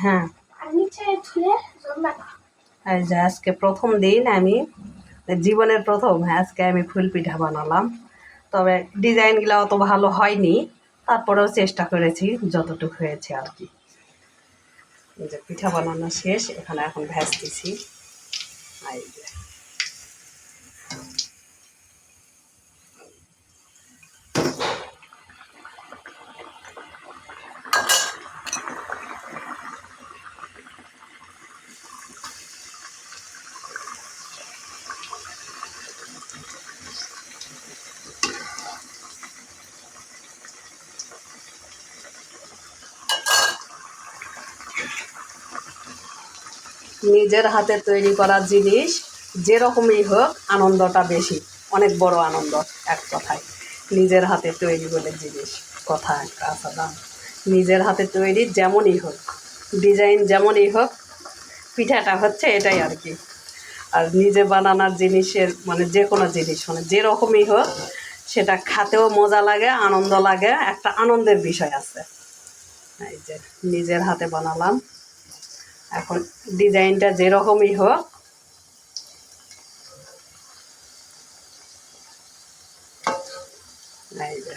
হ্যাঁ, এই যে আজকে প্রথম দিন আমি জীবনের প্রথম আজকে আমি ফুল পিঠা বানালাম। তবে ডিজাইনগুলো অত ভালো হয়নি, তারপরেও চেষ্টা করেছি যতটুকু হয়েছে আর কি। এই যে পিঠা বানানো শেষ, এখানে এখন ভাজতেছি। এই যে নিজের হাতে তৈরি করা জিনিস যেরকমই হোক আনন্দটা বেশি, অনেক বড় আনন্দ। এক কথায় নিজের হাতে তৈরি বলে জিনিস কথা একটা আছে না, নিজের হাতে তৈরি যেমনই হোক, ডিজাইন যেমনই হোক, পিঠাটা হচ্ছে এটাই আর কি। আর নিজে বানানোর জিনিসের মানে যে কোনো জিনিস মানে যেরকমই হোক, সেটা খাতেও মজা লাগে, আনন্দ লাগে, একটা আনন্দের বিষয় আছে। এই যে নিজের হাতে বানালাম, এখন ডিজাইনটা যেরকমই হোক, এই যে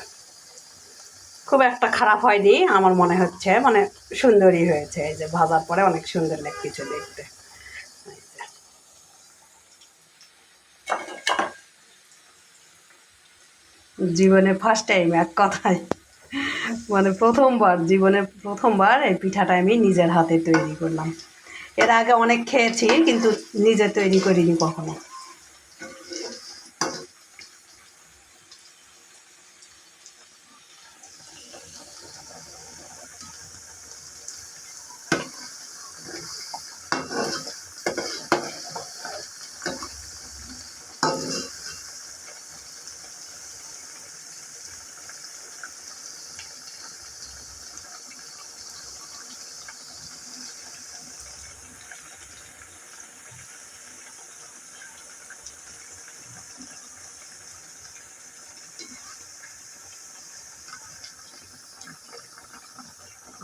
খুব একটা খারাপ হয়নি আমার মনে হচ্ছে, মানে সুন্দরই হয়েছে। এই যে ভাজার পরে অনেক সুন্দর লাগছে দেখতে। জীবনে ফার্স্ট টাইম এক কথায়, মানে প্রথমবার, জীবনে প্রথমবার এই পিঠাটা আমি নিজের হাতে তৈরি করলাম। এর আগে অনেক খেয়েছি কিন্তু নিজে তৈরি করিনি কখনো।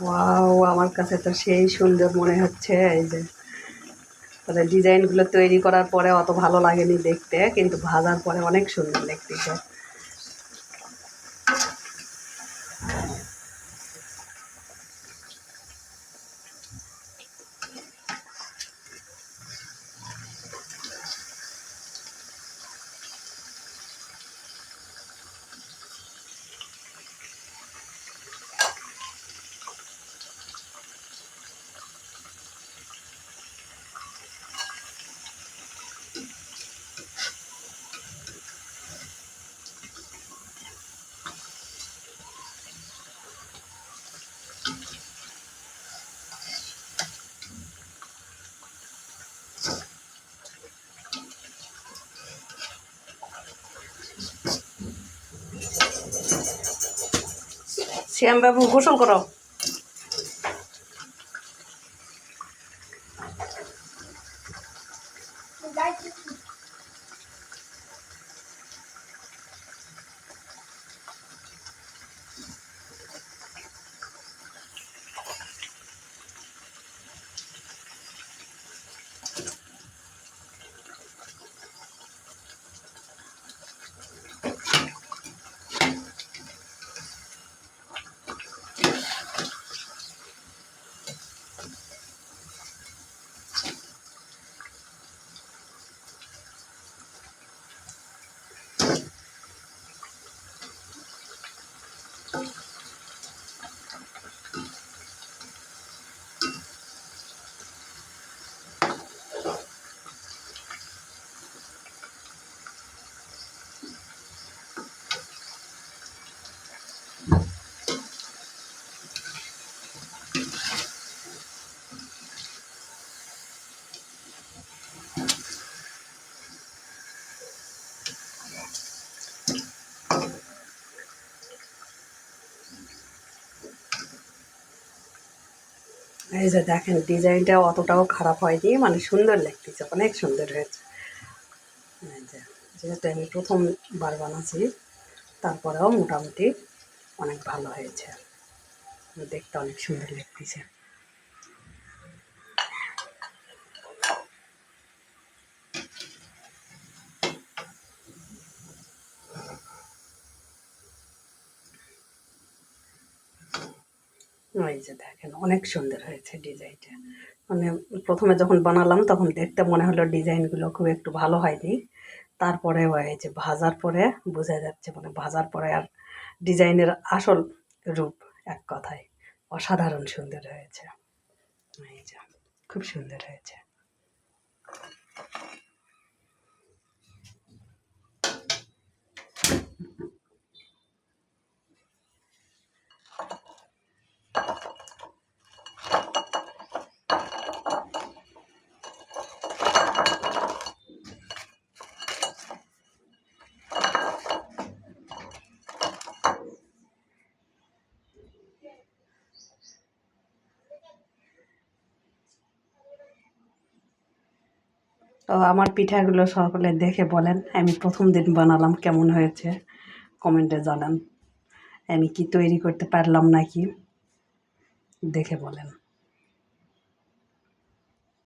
ওয়াও, আমার কাছে তো সেই সুন্দর মনে হচ্ছে। এই যে তবে ডিজাইনগুলো তৈরি করার পরে অত ভালো লাগেনি দেখতে, কিন্তু ভাজার পরে অনেক সুন্দর লাগতেছে। শ্যামবাবু গোসল করো। এই যে দেখেন ডিজাইনটা অতটাও খারাপ হয়নি, মানে সুন্দর লাগতেছে, অনেক সুন্দর হয়েছে। এই যে যেহেতু আমি প্রথমবার বানাচ্ছি, তারপরেও মোটামুটি অনেক ভালো হয়েছে। দেখতে অনেক সুন্দর লাগতেছে। ওই যে দেখেন অনেক সুন্দর হয়েছে ডিজাইনটা। মানে প্রথমে যখন বানালাম তখন দেখতে মনে হলো ডিজাইনগুলো খুব একটু ভালো হয়নি, তারপরে এই যে ভাজার পরে বোঝা যাচ্ছে, মানে ভাজার পরে আর ডিজাইনের আসল রূপ এক কথায় অসাধারণ সুন্দর হয়েছে। এই যে খুব সুন্দর হয়েছে। তো আমার পিঠাগুলো সকলে দেখে বলেন, আমি প্রথম দিন বানালাম কেমন হয়েছে কমেন্টে জানান। আমি কি তৈরি করতে পারলাম নাকি দেখে বলেন।